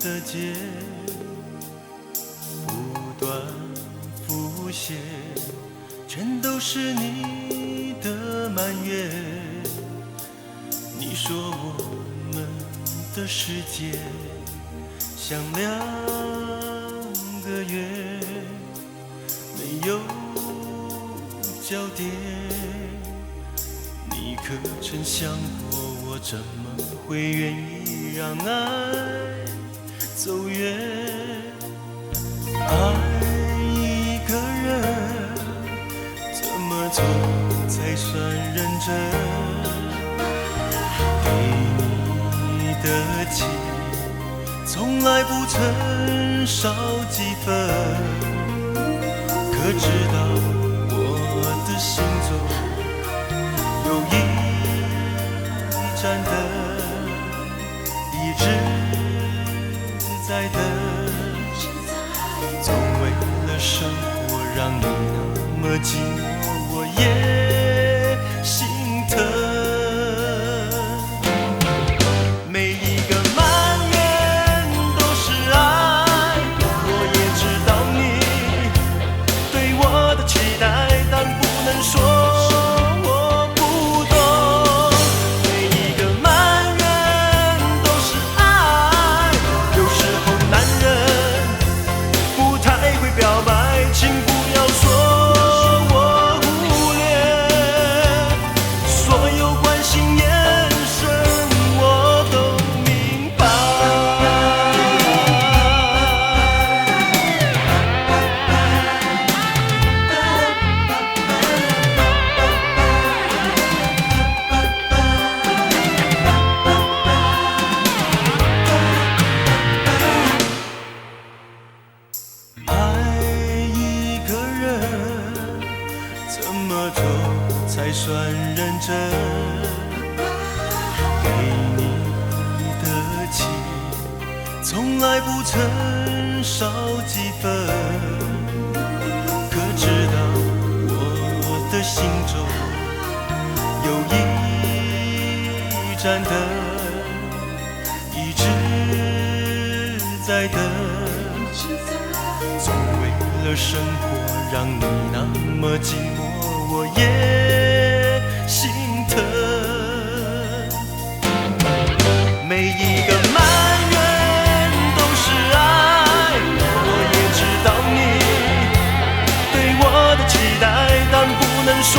的结，不断浮现，全都是你的埋怨。你说我们的世界像2个月，没有焦点。你可曾想过，我怎么会愿意让爱走远？爱一个人，怎么做才算认真？给你的情，从来不曾少几分。可知道我的心中有一盏灯，一直在等，总为了生活让你那么寂寞，我也心疼。每一个埋怨都是爱，我也知道你对我的期待，但不能说我不懂。每一个埋怨都是爱，有时候男人不太会表白，请不要说我忽略，所有关心眼神我都明白。爱一个人，怎么做才算认真？给你的情，从来不曾少几分。可知道我的心中有一盏灯，一直在等，总为了生活让你那么寂寞，我也心疼。每一个埋怨都是爱，我也知道你对我的期待，但不能说